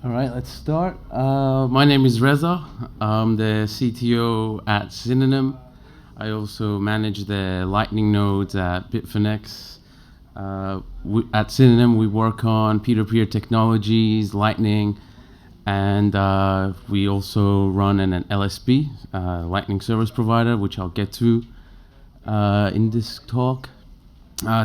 All right, let's start. My name is Reza. I'm the CTO at Synonym. I also manage the Lightning nodes at Bitfinex. At Synonym, we work on peer-to-peer technologies, Lightning, and we also run an LSP, Lightning Service Provider, which I'll get to in this talk.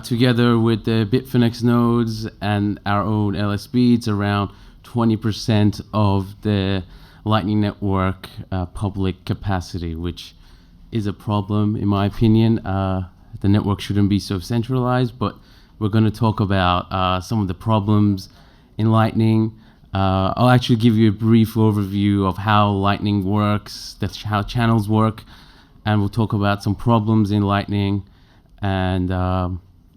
Together with the Bitfinex nodes and our own LSP, it's around 20% of the Lightning Network public capacity, which is a problem in my opinion. The network shouldn't be so centralized, but we're going to talk about some of the problems in Lightning. I'll actually give you a brief overview of how Lightning works, that's how channels work, and we'll talk about some problems in Lightning and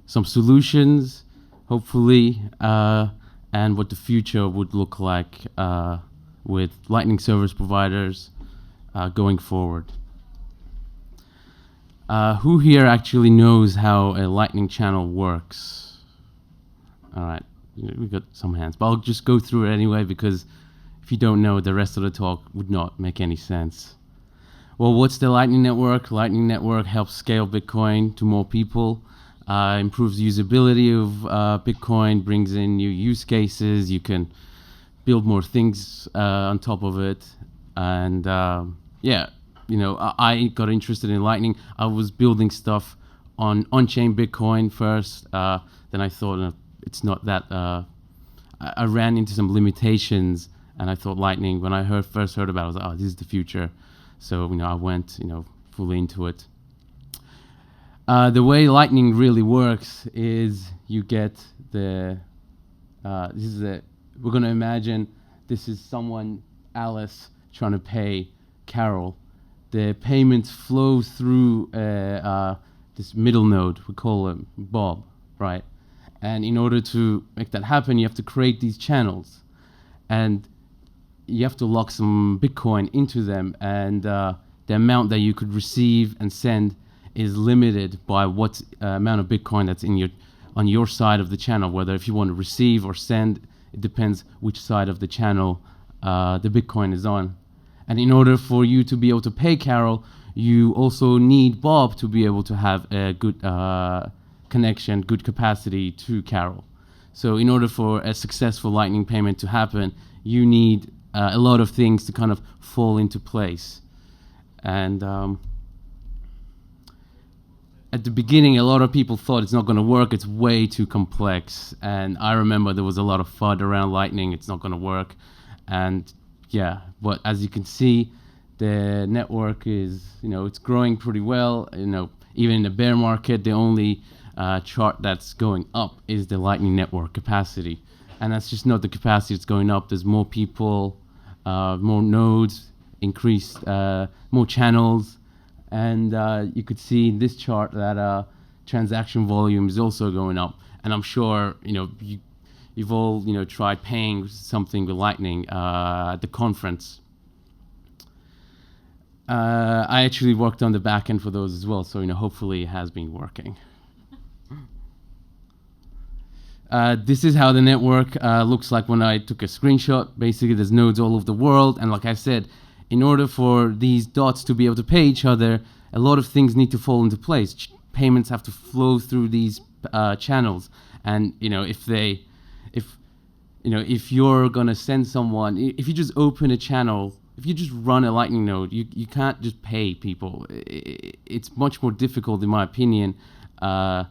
some solutions, hopefully, and what the future would look like with Lightning service providers going forward. Who here actually knows how a Lightning channel works? All right, we got some hands, but I'll just go through it anyway, because if you don't know, the rest of the talk would not make any sense. Well, what's the Lightning Network? Lightning Network helps scale Bitcoin to more people, improves usability of Bitcoin, brings in new use cases. You can build more things on top of it. And yeah, you know, I got interested in Lightning. I was building stuff on on-chain Bitcoin first. Then I thought it's not that. I ran into some limitations, and I thought Lightning. When I first heard about it, I was like, oh, this is the future. So I went fully into it. The way Lightning really works is you get the. We're going to imagine this is someone, Alice, trying to pay Carol. The payments flow through this middle node. We call him Bob, right? And in order to make that happen, you have to create these channels, and you have to lock some Bitcoin into them, and the amount that you could receive and send is limited by what amount of Bitcoin that's on your side of the channel. Whether if you want to receive or send, it depends which side of the channel the Bitcoin is on. And in order for you to be able to pay Carol, you also need Bob to be able to have a good connection, good capacity to Carol. So in order for a successful Lightning payment to happen, you need a lot of things to kind of fall into place. And at the beginning, a lot of people thought it's not going to work. It's way too complex. And I remember there was a lot of FUD around Lightning. It's not going to work. And yeah, but as you can see, the network is, it's growing pretty well. Even in the bear market, the only chart that's going up is the Lightning Network capacity. And that's just not the capacity that's going up. There's more people, more nodes, increased, more channels. And you could see in this chart that transaction volume is also going up. And I'm sure, you've all, tried paying something with Lightning at the conference. I actually worked on the back end for those as well. So, hopefully it has been working. This is how the network looks like when I took a screenshot. Basically, there's nodes all over the world. And like I said, in order for these dots to be able to pay each other, a lot of things need to fall into place. Payments have to flow through these channels. And, if you're going to send someone, if you just open a channel, if you just run a Lightning node, you can't just pay people. It's much more difficult, in my opinion, to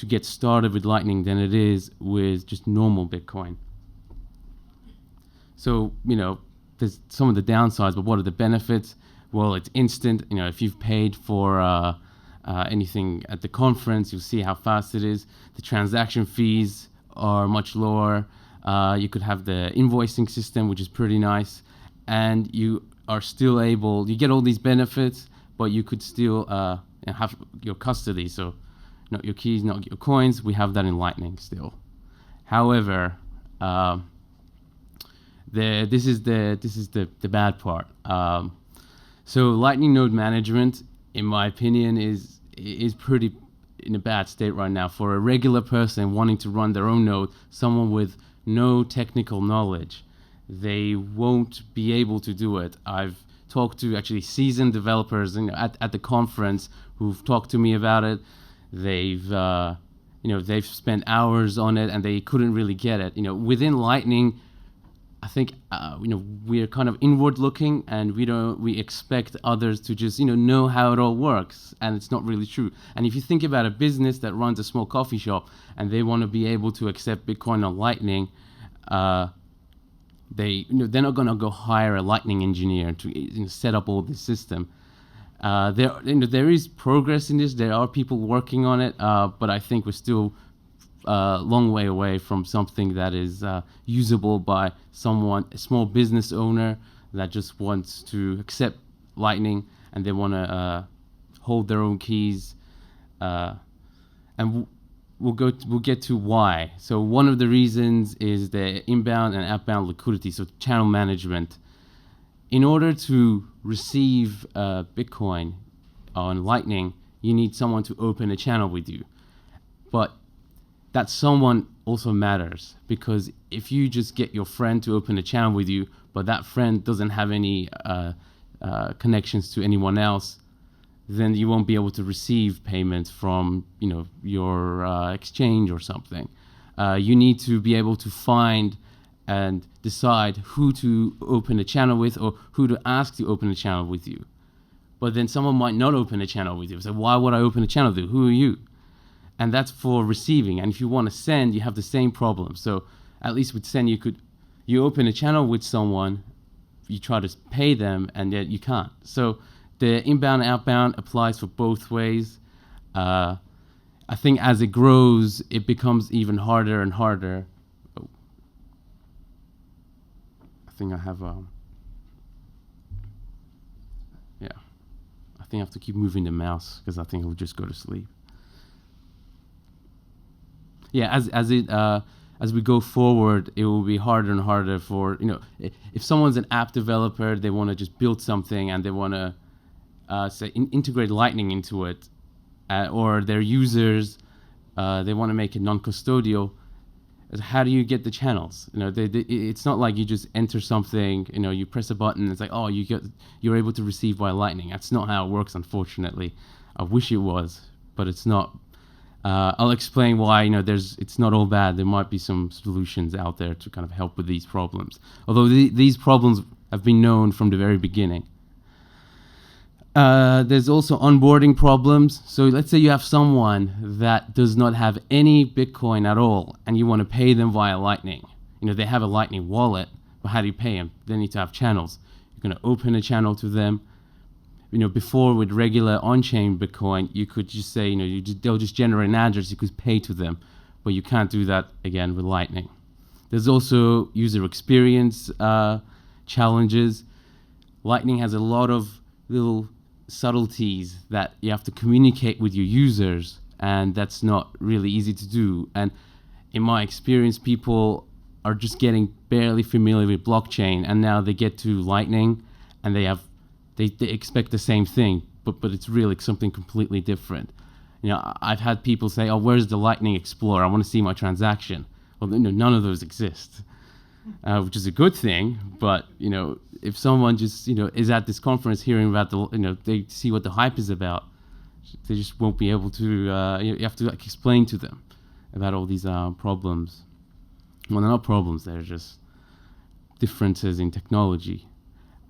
get started with Lightning than it is with just normal Bitcoin. So, there's some of the downsides, but what are the benefits? Well, it's instant. If you've paid for anything at the conference, you'll see how fast it is. The transaction fees are much lower. You could have the invoicing system, which is pretty nice. And you are still able, you get all these benefits, but you could still have your custody. So not your keys, not your coins. We have that in Lightning still. However, this is the bad part. So Lightning node management, in my opinion, is pretty in a bad state right now. For a regular person wanting to run their own node, someone with no technical knowledge, they won't be able to do it. I've talked to actually seasoned developers, at the conference, who've talked to me about it. They've spent hours on it and they couldn't really get it. Within Lightning, I think we're kind of inward looking, and we expect others to just know how it all works, and it's not really true. And if you think about a business that runs a small coffee shop and they want to be able to accept Bitcoin on Lightning, they're not going to go hire a Lightning engineer to set up all this system. There is progress in this. There are people working on it, but I think we're still a long way away from something that is usable by a small business owner that just wants to accept Lightning and they want to hold their own keys. And we'll get to why. So one of the reasons is the inbound and outbound liquidity, so channel management. In order to receive Bitcoin on Lightning, you need someone to open a channel with you. But that someone also matters, because if you just get your friend to open a channel with you, but that friend doesn't have any connections to anyone else, then you won't be able to receive payments from your exchange or something. You need to be able to find and decide who to open a channel with or who to ask to open a channel with you. But then someone might not open a channel with you. So why would I open a channel with you? Who are you? And that's for receiving. And if you want to send, you have the same problem. So at least with send, you open a channel with someone, you try to pay them, and yet you can't. So the inbound and outbound applies for both ways. I think as it grows, it becomes even harder and harder. Oh. I think I have I think I have to keep moving the mouse because I think it will just go to sleep. Yeah, as we go forward, it will be harder and harder for, if someone's an app developer, they want to just build something and they want to integrate Lightning into it, or their users, they want to make it non-custodial. How do you get the channels? It's not like you just enter something, you press a button, it's like, oh, you're able to receive via Lightning. That's not how it works, unfortunately. I wish it was, but it's not. I'll explain why. It's not all bad. There might be some solutions out there to kind of help with these problems. Although these problems have been known from the very beginning. There's also onboarding problems. So let's say you have someone that does not have any Bitcoin at all, and you want to pay them via Lightning. They have a Lightning wallet, but how do you pay them? They need to have channels. You're going to open a channel to them. Before with regular on-chain Bitcoin, you could just say, they'll just generate an address, you could pay to them, but you can't do that again with Lightning. There's also user experience challenges. Lightning has a lot of little subtleties that you have to communicate with your users, and that's not really easy to do. And in my experience, people are just getting barely familiar with blockchain, and now they get to Lightning and they expect the same thing, but it's really something completely different. I've had people say, oh, where's the Lightning Explorer? I want to see my transaction. Well, none of those exist, which is a good thing. But, if someone just, is at this conference hearing about they see what the hype is about, they just won't be able to, you have to explain to them about all these problems. Well, they're not problems, they're just differences in technology.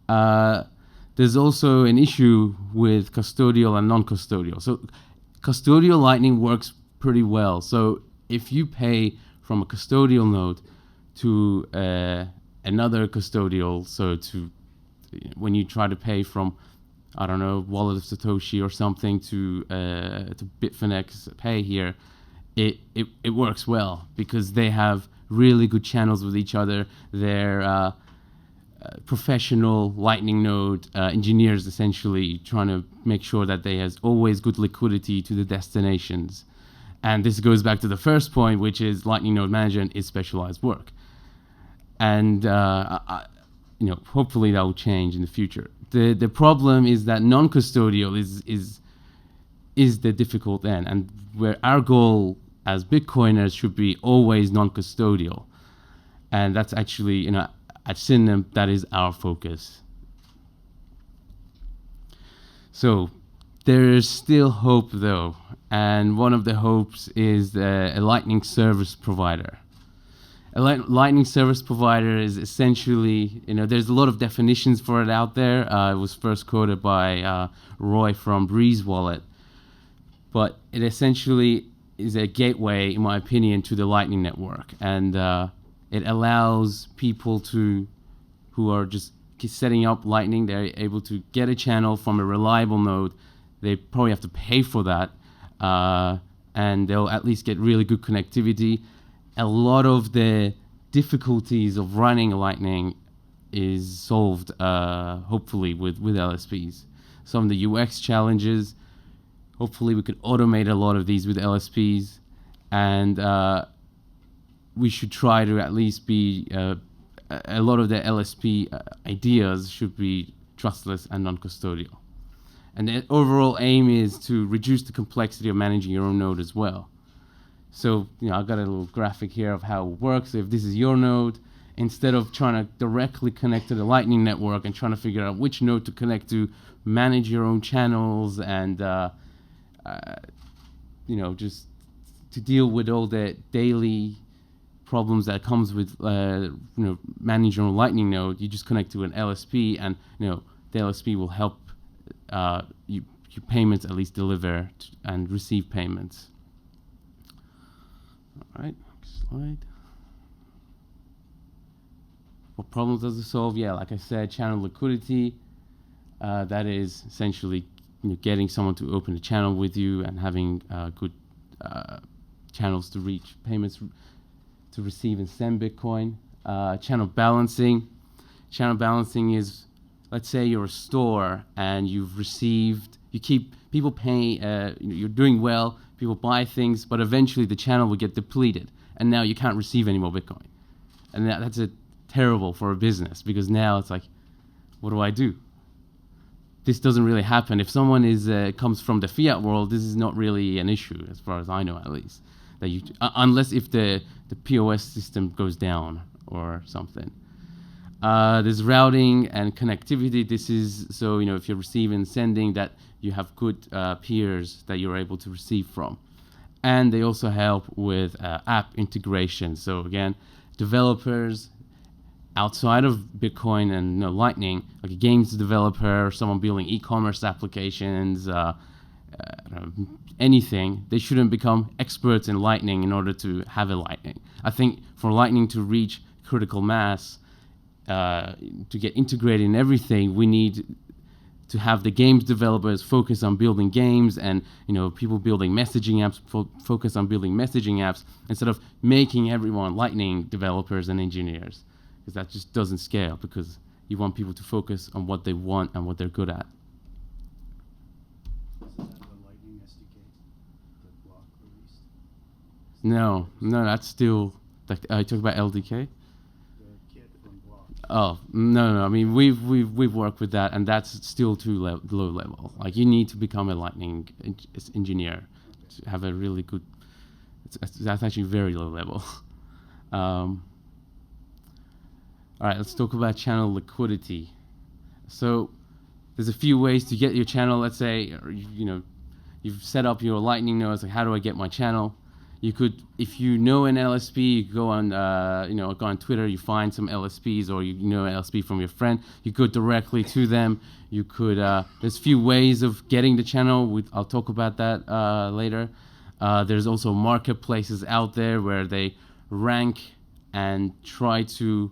There's also an issue with custodial and non-custodial. So custodial Lightning works pretty well. So if you pay from a custodial node to another custodial, when you try to pay from, I don't know, Wallet of Satoshi or something to Bitfinex Pay here, it works well because they have really good channels with each other. They're professional Lightning node engineers, essentially trying to make sure that they has always good liquidity to the destinations. And this goes back to the first point, which is Lightning node management is specialized work. And hopefully that will change in the future. The problem is that non-custodial is the difficult end, and where our goal as Bitcoiners should be always non-custodial. And that's actually, at Synonym, that is our focus. So there's still hope though, and one of the hopes is a Lightning service provider. A Lightning service provider is essentially, there's a lot of definitions for it out there. It was first quoted by Roy from Breeze Wallet, but it essentially is a gateway, in my opinion, to the Lightning Network, and it allows people who are just setting up Lightning, they're able to get a channel from a reliable node. They probably have to pay for that, and they'll at least get really good connectivity. A lot of the difficulties of running Lightning is solved, hopefully, with LSPs. Some of the UX challenges, hopefully we could automate a lot of these with LSPs, and we should try to at least be, a lot of the LSP ideas should be trustless and non-custodial. And the overall aim is to reduce the complexity of managing your own node as well. So, I've got a little graphic here of how it works. If this is your node, instead of trying to directly connect to the Lightning Network and trying to figure out which node to connect to, manage your own channels and, just to deal with all the daily problems that comes with, managing your own Lightning node, you just connect to an LSP, and, the LSP will help your payments at least deliver and receive payments. All right, next slide. What problems does it solve? Yeah, like I said, channel liquidity. That is essentially getting someone to open a channel with you and having good channels to reach payments to receive and send Bitcoin. Channel balancing. Channel balancing is, let's say you're a store and you keep people paying, you're doing well, people buy things, but eventually the channel will get depleted, and now you can't receive any more Bitcoin. And that's terrible for a business, because now it's like, what do I do? This doesn't really happen. If someone comes from the fiat world, this is not really an issue, as far as I know, at least. That unless if the POS system goes down or something. There's routing and connectivity. This is so if you're receiving and sending, that you have good peers that you're able to receive from. And they also help with app integration. So again, developers outside of Bitcoin and Lightning, like a games developer, someone building e-commerce applications, anything, they shouldn't become experts in Lightning in order to have a Lightning. I think for Lightning to reach critical mass, to get integrated in everything, we need to have the games developers focus on building games, and people building messaging apps focus on building messaging apps, instead of making everyone Lightning developers and engineers, because that just doesn't scale, because you want people to focus on what they want and what they're good at. No, that's still. I talk about LDK. Oh no! I mean, we've worked with that, and that's still too low level. Like, you need to become a Lightning engineer to have a really good. That's actually very low level. All right, let's talk about channel liquidity. So there's a few ways to get your channel. Let's say you've set up your Lightning nodes. Like, how do I get my channel? You could, if you know an LSP, you go on, go on Twitter. You find some LSPs, or an LSP from your friend. You go directly to them. You could. There's a few ways of getting the channel. I'll talk about that later. There's also marketplaces out there where they rank and try to,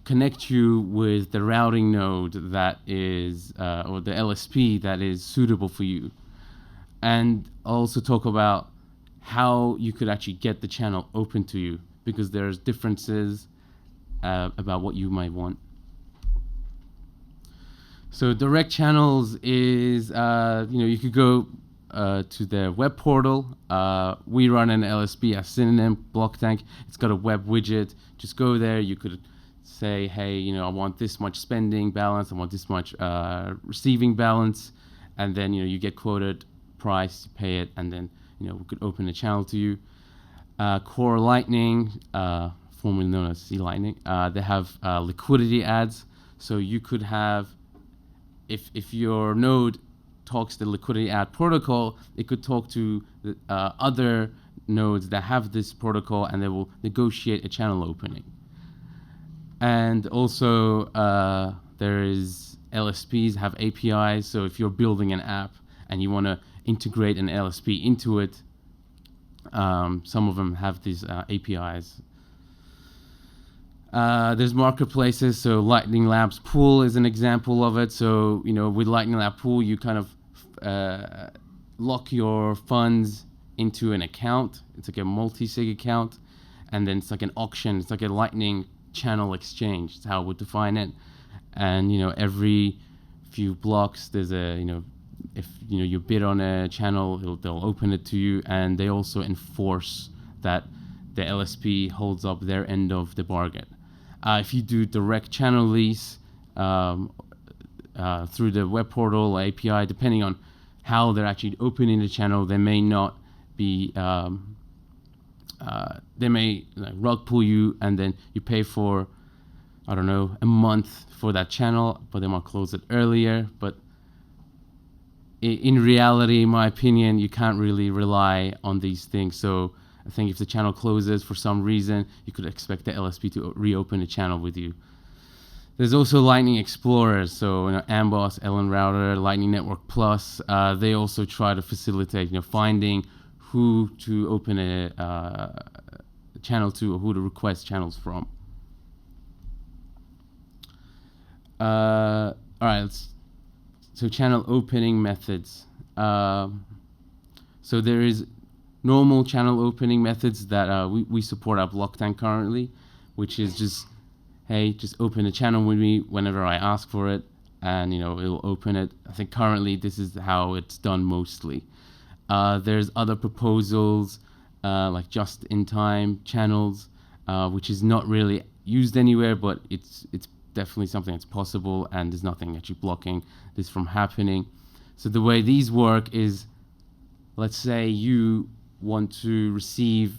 connect you with the routing node that is, or the LSP that is suitable for you. And I'll also talk about how you could actually get the channel open to you, because there's differences about what you might want. So direct channels is, you could go to their web portal. We run an LSP as Synonym, Block Tank. It's got a web widget. Just go there. You could say, hey, I want this much spending balance. I want this much receiving balance. And then, you get quoted price, you pay it, and then we could open a channel to you. Core Lightning formerly known as C-Lightning. They have liquidity ads, so you could have, if your node talks the liquidity ad protocol, it could talk to the, other nodes that have this protocol, and they will negotiate a channel opening. And also, there is LSPs have APIs, so if you're building an app and you want to integrate an LSP into it, some of them have these APIs. There's marketplaces, so Lightning Labs Pool is an example of it. So, with Lightning Lab Pool, you kind of lock your funds into an account. It's like a multi-sig account, and then it's like an auction. It's like a Lightning channel exchange. That's how I would define it. And, every few blocks, there's a, if you bid on a channel, they'll open it to you, and they also enforce that the LSP holds up their end of the bargain. If you do direct channel lease through the web portal API, depending on how they're actually opening the channel, they may not be. They may rug pull you, and then you pay for, I don't know, a month for that channel, but they might close it earlier. But in reality, in my opinion, you can't really rely on these things. So I think if the channel closes for some reason, you could expect the LSP to reopen the channel with you. There's also Lightning Explorers, so Amboss, LN Router, Lightning Network Plus. They also try to facilitate, finding who to open a channel to, or who to request channels from. All right, so channel opening methods. So there is normal channel opening methods that we support at Blocktank currently, which is just, hey, just open a channel with me whenever I ask for it, and it'll open it. I think currently this is how it's done mostly. There's other proposals like just-in-time channels, which is not really used anywhere, but it's definitely something that's possible, and there's nothing actually blocking this from happening. So the way these work is, let's say you want to receive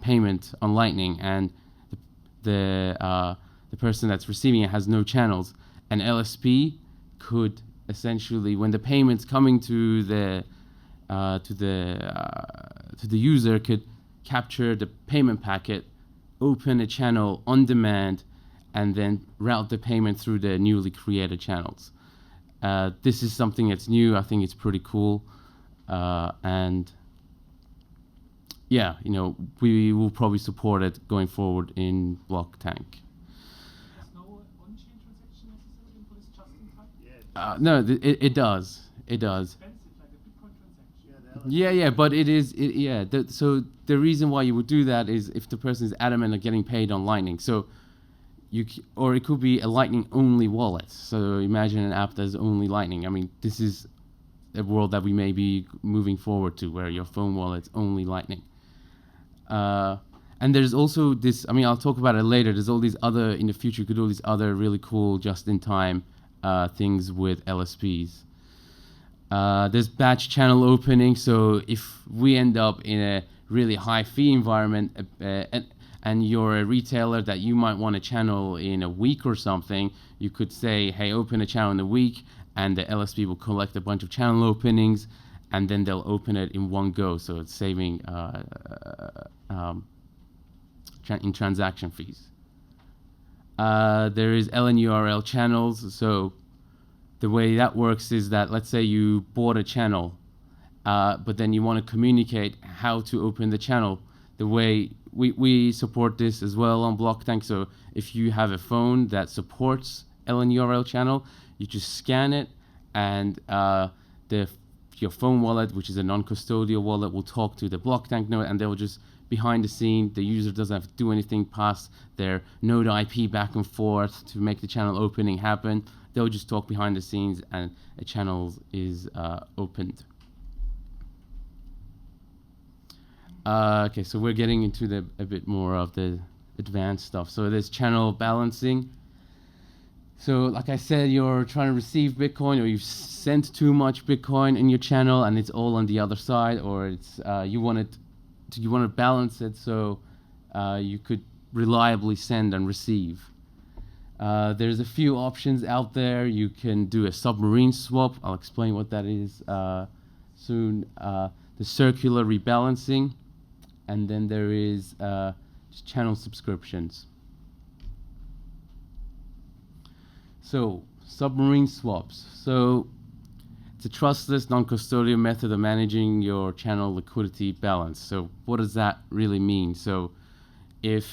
payment on Lightning, and the person that's receiving it has no channels. An LSP could essentially, when the payment's coming to the user, could capture the payment packet, open a channel on demand, and then route the payment through the newly created channels. This is something that's new. I think it's pretty cool, and yeah, we will probably support it going forward in Blocktank. There's no on-chain transaction necessarily for this just-in-time? No, it does. It does. Expensive, like a Bitcoin transaction. Yeah, but it is. So the reason why you would do that is if the person is adamant of getting paid on Lightning. So or it could be a Lightning-only wallet. So imagine an app that's only Lightning. I mean, this is a world that we may be moving forward to, where your phone wallet's only Lightning. And there's also this. I mean, I'll talk about it later. There's all these other, in the future, you could do all these other really cool just-in-time things with LSPs. There's batch channel opening. So if we end up in a really high fee environment, and you're a retailer that you might want a channel in a week or something, you could say, hey, open a channel in a week, and the LSP will collect a bunch of channel openings, and then they'll open it in one go. So it's saving in transaction fees. There is LNURL channels. So the way that works is that, let's say you bought a channel, but then you want to communicate how to open the channel. The way we support this as well on Blocktank. So if you have a phone that supports LNURL channel, you just scan it, and your phone wallet, which is a non-custodial wallet, will talk to the Blocktank node, and they'll just, behind the scene, the user doesn't have to do anything past their node IP back and forth to make the channel opening happen. They'll just talk behind the scenes, and a channel is opened. Okay, so we're getting into a bit more of the advanced stuff. So there's channel balancing. So like I said, you're trying to receive Bitcoin, or you've sent too much Bitcoin in your channel, and it's all on the other side, or it's you want to balance it. So you could reliably send and receive. There's a few options out there. You can do a submarine swap. I'll explain what that is soon. The circular rebalancing, and then there is just channel subscriptions. So submarine swaps. So it's a trustless, non-custodial method of managing your channel liquidity balance. So what does that really mean? So if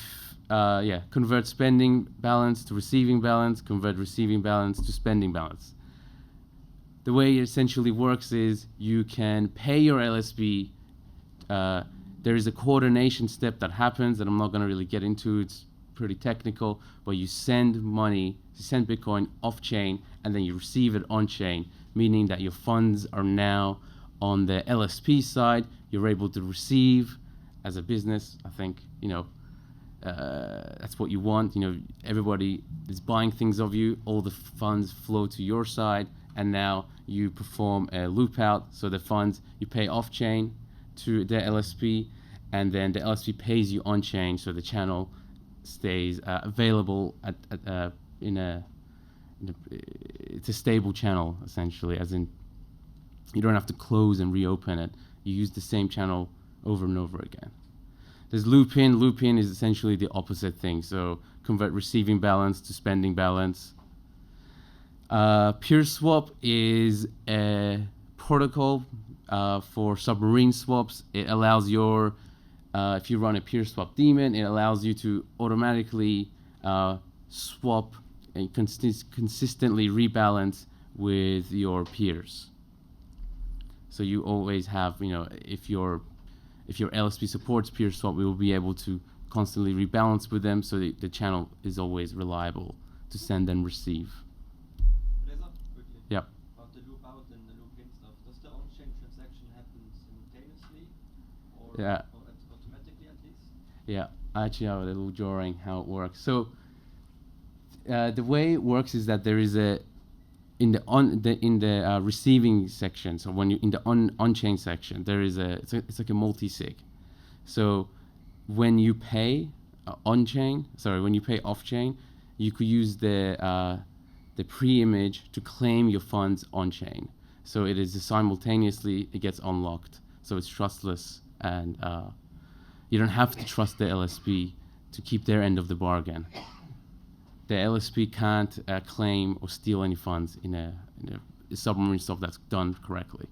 convert spending balance to receiving balance, convert receiving balance to spending balance. The way it essentially works is you can pay your LSP. There is a coordination step that happens that I'm not going to really get into. It's pretty technical, but you send money, you send Bitcoin off-chain, and then you receive it on-chain, meaning that your funds are now on the LSP side. You're able to receive as a business. I think, that's what you want. Everybody is buying things of you. All the funds flow to your side, and now you perform a loop out. So the funds you pay off-chain to the LSP, and then the LSP pays you on-chain. So the channel stays available it's a stable channel essentially, as in you don't have to close and reopen it. You use the same channel over and over again. There's loop-in. Loop-in is essentially the opposite thing. So convert receiving balance to spending balance. Pure swap is a protocol for submarine swaps. It allows if you run a pure swap daemon, it allows you to automatically swap and consistently rebalance with your peers. So you always have, if your LSP supports pure swap, we will be able to constantly rebalance with them, so the channel is always reliable to send and receive. Reza, quickly. Yeah. About the loop out and the loop in stuff, does the on-chain transaction happen simultaneously or automatically at least? Yeah, I actually have a little drawing how it works. So the way it works is that there is in the receiving section. So when you in the on-chain section, there is it's like a multi-sig. So when you pay when you pay off-chain, you could use the pre-image to claim your funds on-chain. So it is simultaneously, it gets unlocked. So it's trustless, and you don't have to trust the LSP to keep their end of the bargain. The LSP can't claim or steal any funds in a submarine stuff that's done correctly.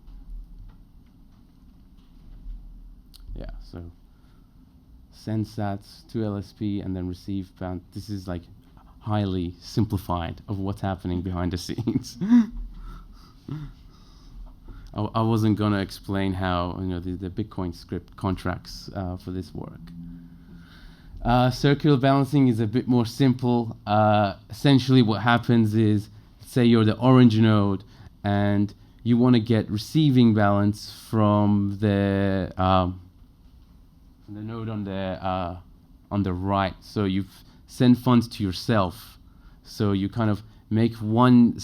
Yeah, so send sats to LSP and then receive bound. This is like highly simplified of what's happening behind the scenes. I wasn't gonna explain how the Bitcoin script contracts for this work. Circular balancing is a bit more simple. Essentially what happens is, say you're the orange node and you want to get receiving balance from the node on the right. So you send funds to yourself. So you kind of make one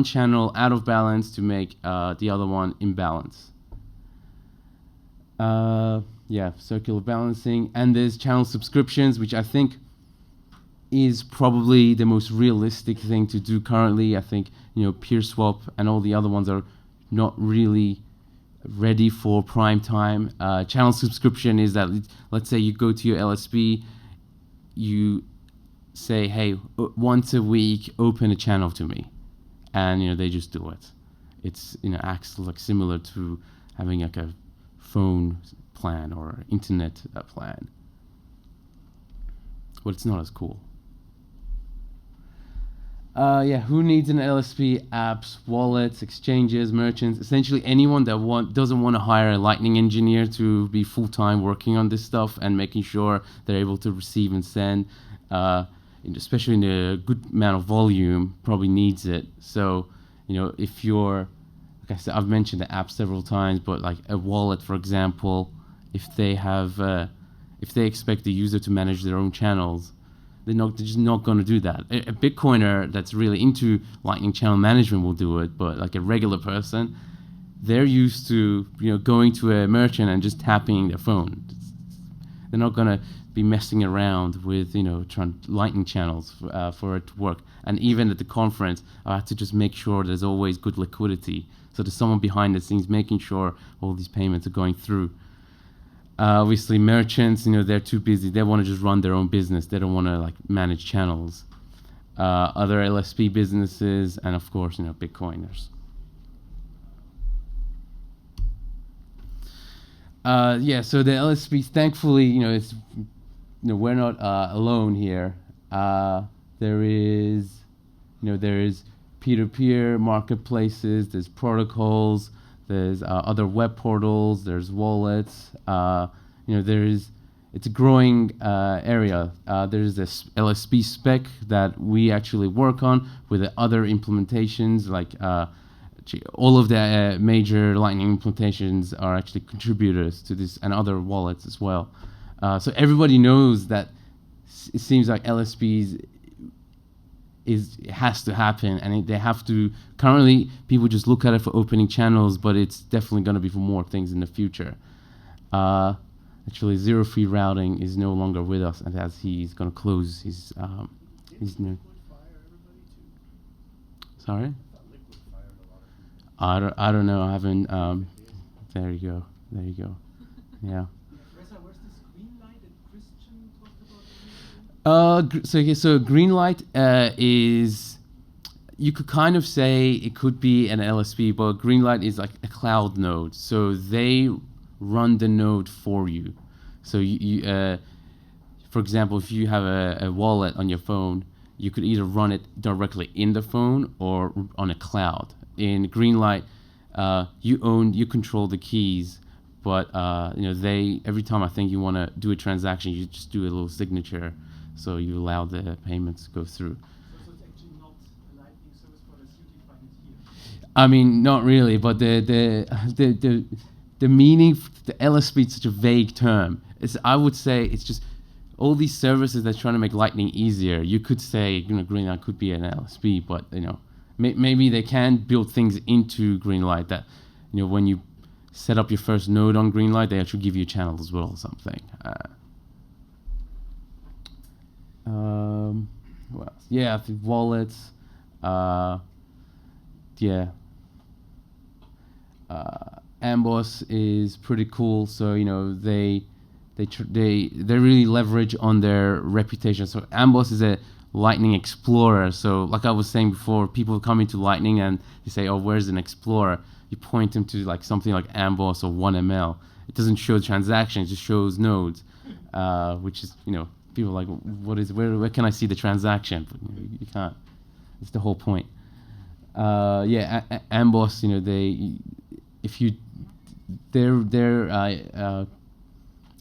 channel out of balance to make the other one in balance. Circular balancing, and there's channel subscriptions, which I think is probably the most realistic thing to do currently. I think PeerSwap and all the other ones are not really ready for prime time. Channel subscription is that, let's say you go to your LSP, you say, hey, once a week open a channel to me, and they just do it. It's acts like similar to having like a phone plan or internet plan, but it's not as cool. Who needs an LSP? Apps, wallets, exchanges, merchants, essentially anyone that doesn't want to hire a Lightning engineer to be full-time working on this stuff and making sure they're able to receive and send, especially in a good amount of volume, probably needs it. So, if you're, like I said, I've mentioned the app several times, but like a wallet, for example, if they expect the user to manage their own channels, they're just not going to do that. A Bitcoiner that's really into Lightning channel management will do it, but like a regular person, they're used to going to a merchant and just tapping their phone. They're not going to be messing around with, Lightning channels for it to work. And even at the conference, I have to just make sure there's always good liquidity. So there's someone behind the scenes making sure all these payments are going through. Obviously, merchants, they're too busy. They want to just run their own business. They don't want to manage channels. Other LSP businesses, and of course, Bitcoiners. So the LSPs, thankfully, it's, we're not alone here. There is peer-to-peer marketplaces, there's protocols, there's other web portals, there's wallets. It's a growing area. There's this LSP spec that we actually work on with the other implementations, all of the major Lightning implementations are actually contributors to this, and other wallets as well. So everybody knows that it seems like LSPs it has to happen, and they have to. Currently, people just look at it for opening channels, but it's definitely going to be for more things in the future. Actually, zero fee routing is no longer with us, and as he's going to close his new. Sorry. I don't know. I haven't. There you go. Yeah. Reza, where's this green light that Christian talked about? So green light is, you could kind of say it could be an LSP, but green light is like a cloud node. So they run the node for you. So you for example, if you have a wallet on your phone, you could either run it directly in the phone or on a cloud. In Greenlight, you control the keys, but they, every time I think you want to do a transaction, you just do a little signature, so you allow the payments to go through. So it's actually not a Lightning service for as you define it here. I mean, not really, but the meaning, the LSP is such a vague term. I would say it's just all these services that's trying to make Lightning easier. You could say, Greenlight could be an LSP, but maybe they can build things into Greenlight that, when you set up your first node on Greenlight, they actually give you a channel as well or something. What else? Yeah, I think wallets. Amboss is pretty cool. So they really leverage on their reputation. So Amboss is a Lightning Explorer. So like I was saying before, people come into Lightning and they say, oh, where's an Explorer? You point them to something like Amboss or 1ML. It doesn't show transactions, it just shows nodes, which is, people are like, where can I see the transaction? But you can't. It's the whole point. Amboss, their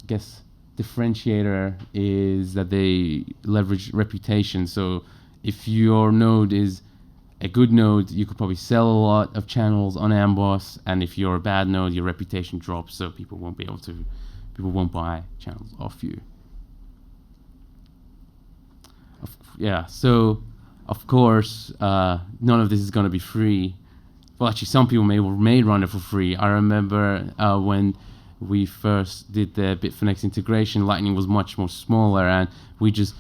guess differentiator is that they leverage reputation. So if your node is a good node, you could probably sell a lot of channels on Amboss, and if you're a bad node, your reputation drops, so people won't buy channels off you. So of course, none of this is going to be free. Well, actually, some people may run it for free. I remember when we first did the Bitfinex integration, Lightning was much more smaller, and we just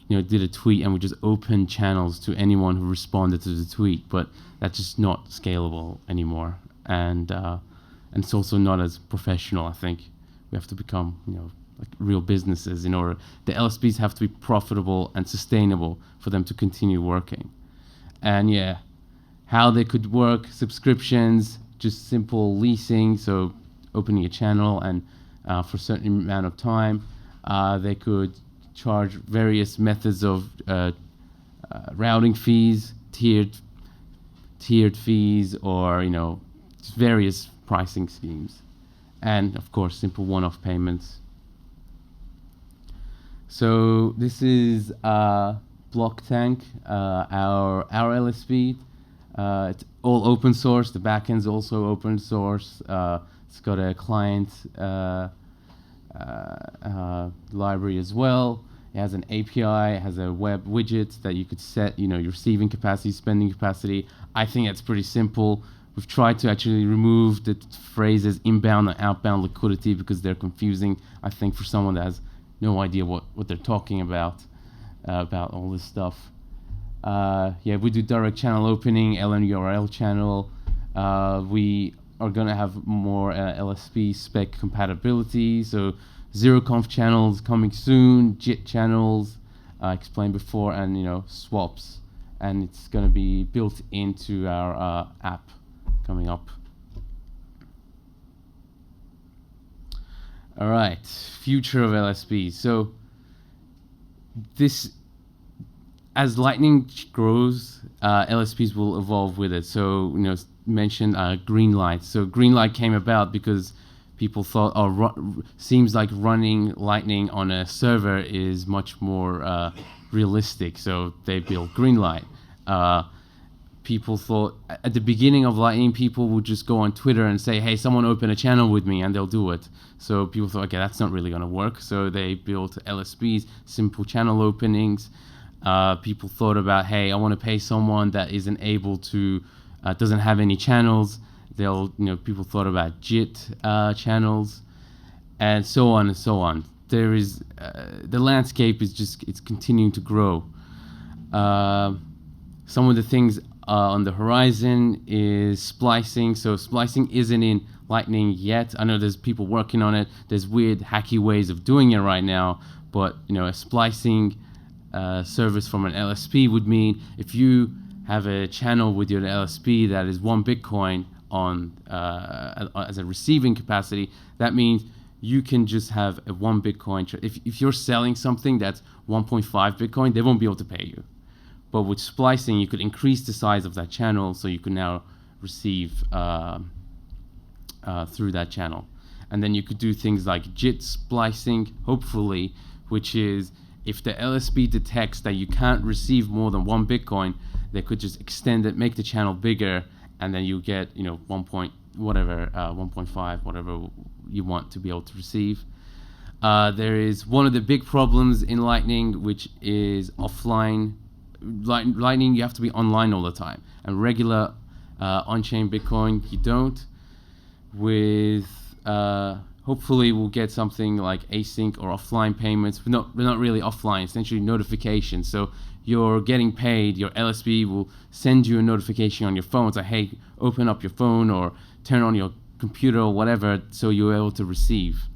did a tweet and we just opened channels to anyone who responded to the tweet. But that's just not scalable anymore, and it's also not as professional. I think we have to become like real businesses in order. The LSPs have to be profitable and sustainable for them to continue working. And how they could work: subscriptions, just simple leasing, so opening a channel and for a certain amount of time. They could charge various methods of routing fees, tiered fees, or just various pricing schemes, and of course simple one-off payments. So this is Block Tank, our LSP. It's all open source. The backend's also open source. It's got a client library as well. It has an API. It has a web widget that you could set, your receiving capacity, spending capacity. I think that's pretty simple. we've tried to actually remove the phrases inbound and outbound liquidity because they're confusing, I think, for someone that has no idea what they're talking about all this stuff. Yeah, we do direct channel opening, LN URL channel. We are going to have more LSP spec compatibility, so zero-conf channels coming soon, JIT channels, explained before, and swaps, and it's going to be built into our app coming up. All right, future of LSPs. So this, as Lightning grows, LSPs will evolve with it. So mentioned Greenlight. So Greenlight came about because people thought, seems like running Lightning on a server is much more realistic. So they built Greenlight. People thought at the beginning of Lightning, people would just go on Twitter and say, hey, someone open a channel with me, and they'll do it. So people thought, okay, that's not really going to work. So they built LSPs, simple channel openings. People thought about, hey, I want to pay someone that isn't able to, doesn't have any channels. People thought about JIT channels, and so on and so on. There is, the landscape is it's continuing to grow. Some of the things on the horizon is splicing. So splicing isn't in Lightning yet. I know there's people working on it. There's weird hacky ways of doing it right now, but a splicing service from an LSP would mean if you have a channel with your LSP that is 1 Bitcoin on as a receiving capacity, that means you can just have a 1 Bitcoin. If you're selling something that's 1.5 Bitcoin, they won't be able to pay you. But with splicing, you could increase the size of that channel, so you can now receive through that channel. And then you could do things like JIT splicing, hopefully, which is if the LSP detects that you can't receive more than 1 Bitcoin, they could just extend it, make the channel bigger, and then you get 1.5, whatever you want to be able to receive. There is one of the big problems in Lightning, which is offline. Lightning, you have to be online all the time, and regular on-chain Bitcoin, you don't. With hopefully we'll get something like async or offline payments, but not really offline, essentially notifications. So you're getting paid, your LSP will send you a notification on your phone. It's like, hey, open up your phone or turn on your computer or whatever, so you're able to receive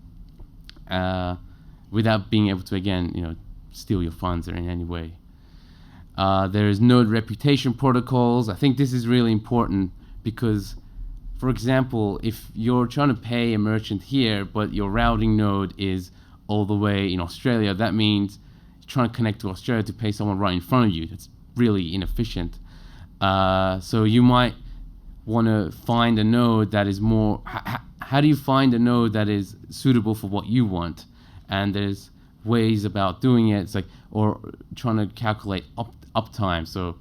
without being able to, again, steal your funds or in any way. There is node reputation protocols. I think this is really important because, for example, if you're trying to pay a merchant here, but your routing node is all the way in Australia, that means you're trying to connect to Australia to pay someone right in front of you. That's really inefficient. So you might want to find a node that is more... How do you find a node that is suitable for what you want? And there's ways about doing it. It's like, or trying to calculate uptime. So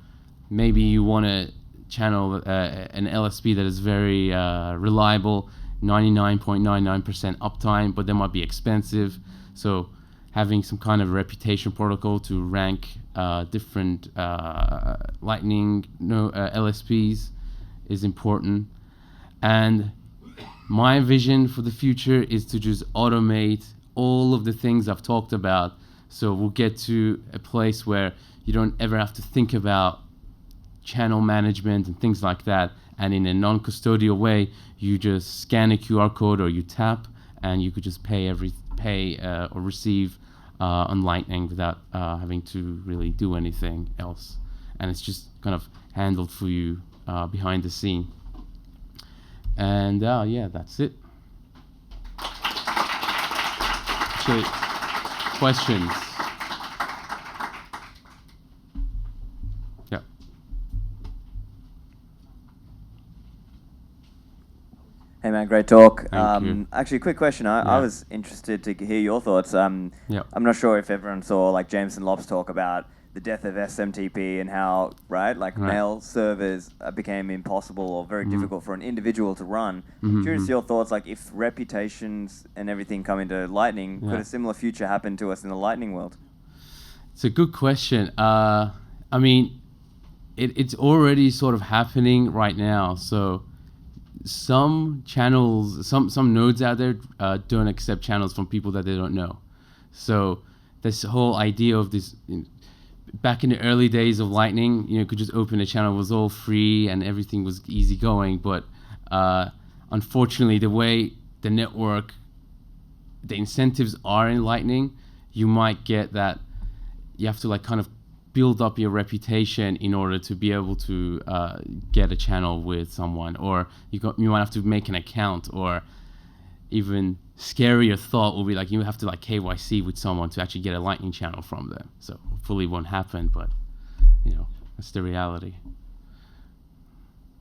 maybe you want to channel an LSP that is very reliable, 99.99% uptime, but that might be expensive. So having some kind of reputation protocol to rank different Lightning LSPs is important. And my vision for the future is to just automate all of the things I've talked about. So we'll get to a place where you don't ever have to think about channel management and things like that. And in a non-custodial way, you just scan a QR code or you tap, and you could just pay or receive on Lightning without having to really do anything else. And it's just kind of handled for you behind the scene. And yeah, that's it. So, questions? Yeah. Hey man, great talk. Thank you. Actually, quick question. I was interested to hear your thoughts. I'm not sure if everyone saw like Jameson Lopes talk about the death of SMTP and how, mail servers became impossible or very difficult for an individual to run. Curious your thoughts, like if reputations and everything come into Lightning, could a similar future happen to us in the Lightning world? It's a good question. I mean, it's already sort of happening right now. So some channels, some nodes out there don't accept channels from people that they don't know. So this whole idea of this, back in the early days of Lightning, you could just open a channel, it was all free and everything was easy going. But unfortunately, the way the network, the incentives are in Lightning, you might get that you have to like kind of build up your reputation in order to be able to get a channel with someone, or you might have to make an account, or even scarier thought will be like you have to like KYC with someone to actually get a Lightning channel from them. So hopefully it won't happen, but that's the reality.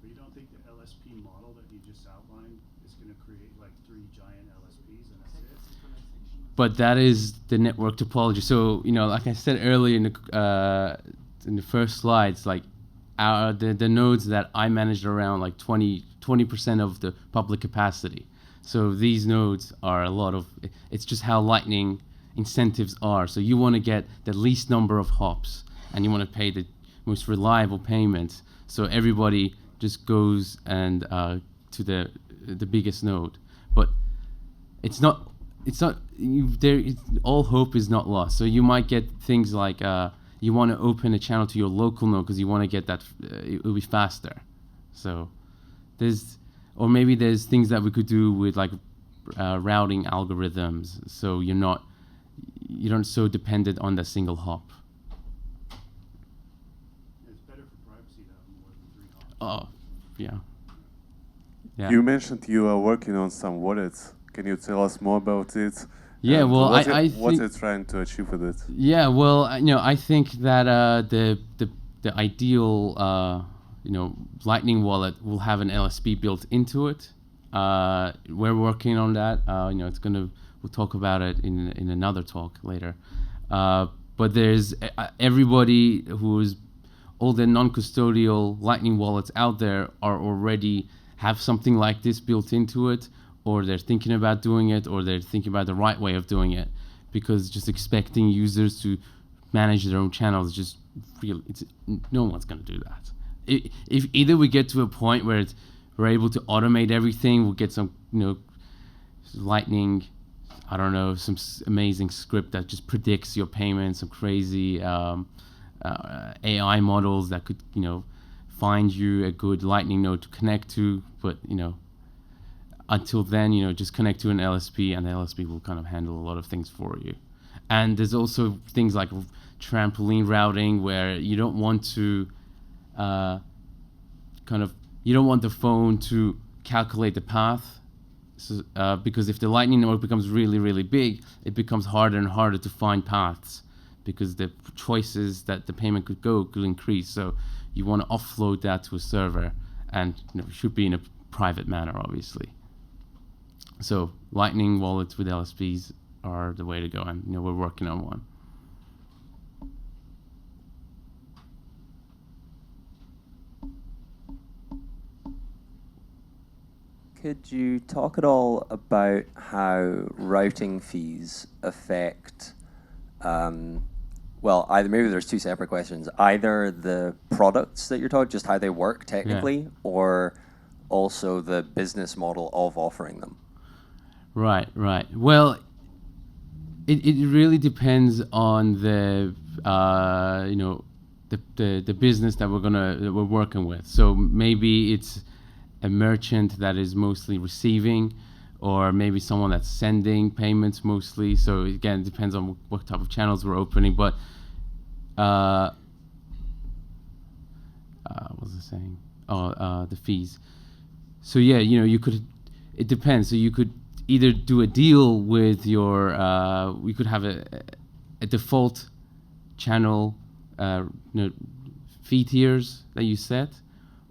But you don't think the LSP model that you just outlined is going to create like 3 giant LSPs and that's it? But that is the network topology. So like I said earlier in the first slides, like the nodes that I managed around like 20% of the public capacity. So these nodes are a lot of, it's just how Lightning incentives are. So you want to get the least number of hops and you want to pay the most reliable payments. So everybody just goes and to the biggest node. But all hope is not lost. So you might get things like you want to open a channel to your local node because you want to get that, it will be faster. So or maybe there's things that we could do with like routing algorithms, so you don't so dependent on the single hop. It's better for privacy to have more than 3 hops. Oh, yeah. You mentioned you are working on some wallets. Can you tell us more about it? Yeah, well, what are trying to achieve with it? Yeah, well, I think that the ideal Lightning wallet will have an LSP built into it. We're working on that. We'll talk about it in another talk later. But there's everybody who's all the non-custodial Lightning wallets out there are already have something like this built into it, or they're thinking about doing it, or they're thinking about the right way of doing it, because just expecting users to manage their own channels is just no one's going to do that. If either we get to a point where we're able to automate everything, we'll get some Lightning, I don't know, some amazing script that just predicts your payments, some crazy AI models that could find you a good Lightning node to connect to. But until then, just connect to an LSP, and the LSP will kind of handle a lot of things for you. And there's also things like trampoline routing, where you don't want to you don't want the phone to calculate the path, because if the Lightning network becomes really, really big, it becomes harder and harder to find paths, because the choices that the payment could increase. So you want to offload that to a server, and it should be in a private manner, obviously. So Lightning wallets with LSPs are the way to go, and we're working on one. Could you talk at all about how routing fees affect, either maybe there's 2 separate questions, either the products that you're talking, just how they work technically, or also the business model of offering them? Right. Well, it really depends on the the business that we're working with. So maybe it's a merchant that is mostly receiving, or maybe someone that's sending payments mostly. So again, it depends on what type of channels we're opening. But what was I saying? The fees. So yeah, you could. It depends. So you could either do a deal with your. We could have a default channel fee tiers that you set,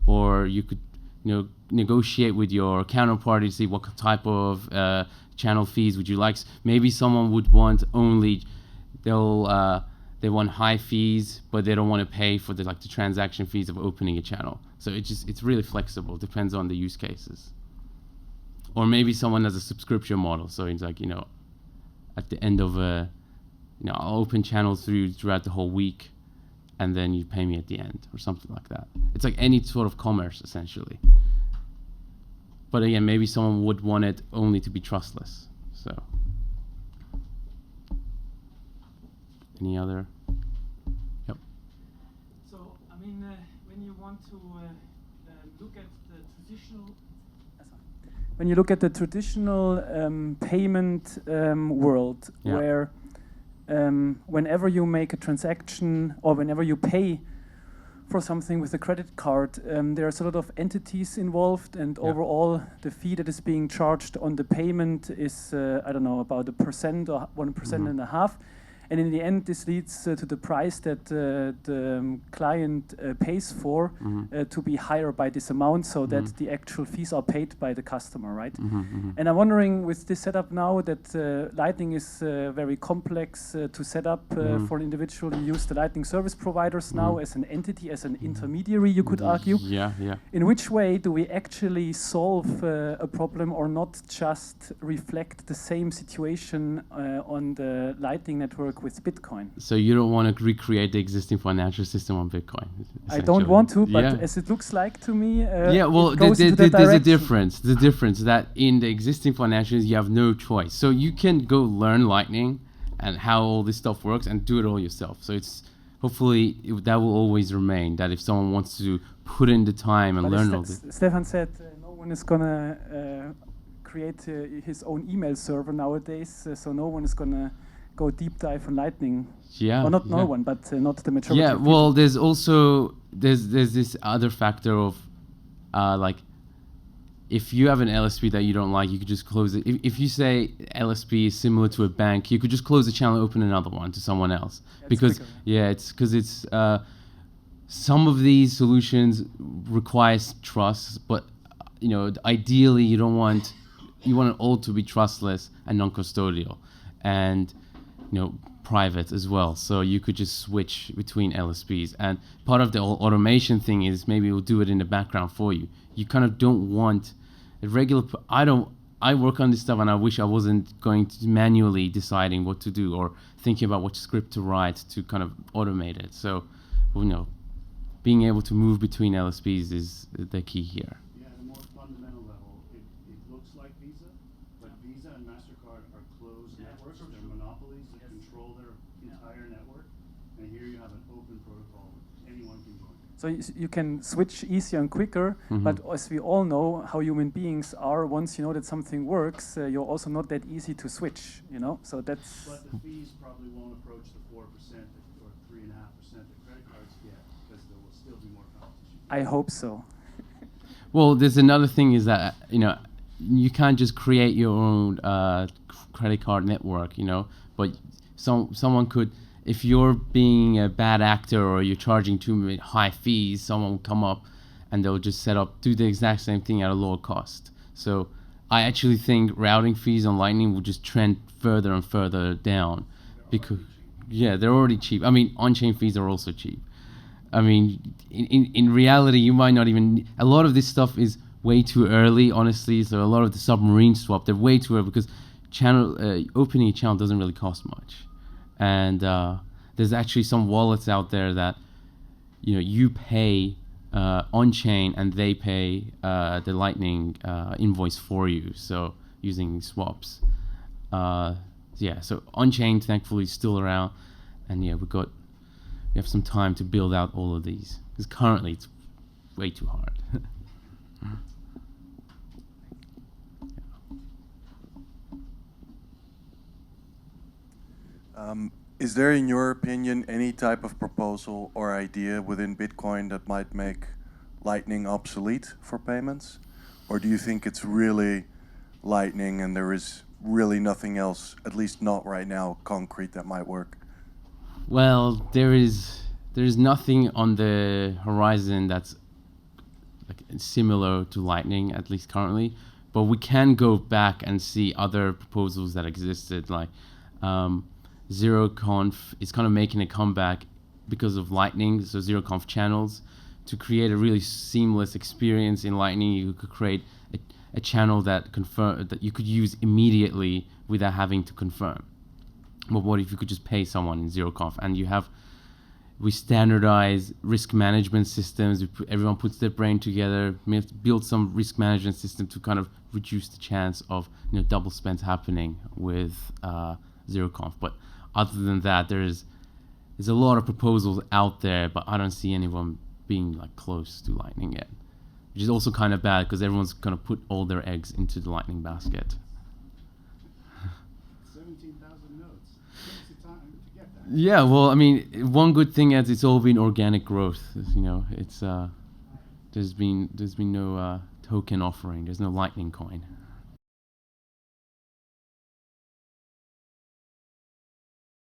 or you could negotiate with your counterparty to see what type of channel fees would you like. Maybe someone would want only they want high fees, but they don't want to pay for the transaction fees of opening a channel. So it's really flexible. It depends on the use cases. Or maybe someone has a subscription model. So it's like at the end of I'll open channels throughout the whole week, and then you pay me at the end, or something like that. It's like any sort of commerce, essentially. but again, maybe someone would want it only to be trustless. So, any other? Yep. So, I mean, when you want to look at the traditional payment world, where whenever you make a transaction or whenever you pay for something with a credit card, there's a lot of entities involved, and overall the fee that is being charged on the payment is, I don't know, about 1% or 1.5%. And in the end, this leads to the price that the client pays for to be higher by this amount, so that the actual fees are paid by the customer, right? And I'm wondering, with this setup now, that Lightning is very complex to set up for an individual. You use the Lightning service providers now as an entity, as an intermediary, you could argue. In which way do we actually solve a problem, or not just reflect the same situation on the Lightning network with Bitcoin? So you don't want to recreate the existing financial system on Bitcoin? I don't want to, but as it looks like to me, well, there's a difference. The difference that in the existing financials you have no choice. So you can go learn Lightning and how all this stuff works and do it all yourself. So it's hopefully that will always remain. That if someone wants to put in the time and learn all this. Stefan said no one is gonna create his own email server nowadays, so no one is gonna go deep dive on Lightning. Or not no one, but not the majority. Yeah, well, there's also there's this other factor of like, if you have an LSP that you don't like, you could just close it. If you say LSP is similar to a bank, you could just close the channel, open another one to someone else. Because it's some of these solutions requires trust, but ideally you want it all to be trustless and non-custodial, and private as well. So you could just switch between LSPs, and part of the automation thing is maybe it will do it in the background for you. You kind of don't want a regular. I work on this stuff, and I wish I wasn't going to manually deciding what to do or thinking about what script to write to kind of automate it. So, being able to move between LSPs is the key here. Yeah, at a more fundamental level, it looks like Visa, but Visa and MasterCard are closed networks. They're monopolies that control their entire network. And here you have an open protocol. Anyone can join. So you can switch easier and quicker, but as we all know how human beings are, once you know that something works, you're also not that easy to switch, So that's. But the fees probably won't approach the 4% or 3.5% that credit cards get, because there will still be more competition. I hope so. Well, there's another thing is that you can't just create your own credit card network, but someone could. If you're being a bad actor or you're charging too high fees, someone will come up and they'll just do the exact same thing at a lower cost. So I actually think routing fees on Lightning will just trend further and further down, because they're already cheap. I mean, on-chain fees are also cheap. I mean, in reality, you might not even. A lot of this stuff is way too early, honestly. So a lot of the submarine swap, they're way too early, because opening a channel doesn't really cost much. And there's actually some wallets out there that you pay on-chain and they pay the Lightning invoice for you, so using swaps. So on-chain thankfully is still around, and we have some time to build out all of these, because currently it's way too hard. Is there, in your opinion, any type of proposal or idea within Bitcoin that might make Lightning obsolete for payments? Or do you think it's really Lightning and there is really nothing else, at least not right now, concrete that might work? Well, there's nothing on the horizon that's similar to Lightning, at least currently. But we can go back and see other proposals that existed, like ZeroConf is kind of making a comeback because of Lightning, so ZeroConf channels. To create a really seamless experience in Lightning, you could create a channel that you could use immediately without having to confirm. But what if you could just pay someone in ZeroConf, and you have we standardize risk management systems. Everyone puts their brain together. We have to build some risk management system to kind of reduce the chance of double spends happening with ZeroConf. But other than that, there's a lot of proposals out there, but I don't see anyone being like close to Lightning yet, which is also kind of bad because everyone's gonna put all their eggs into the Lightning basket. 17,000 nodes. Takes the time to get that. Yeah, well, I mean, one good thing is it's all been organic growth. It's there's been no token offering. There's no Lightning coin.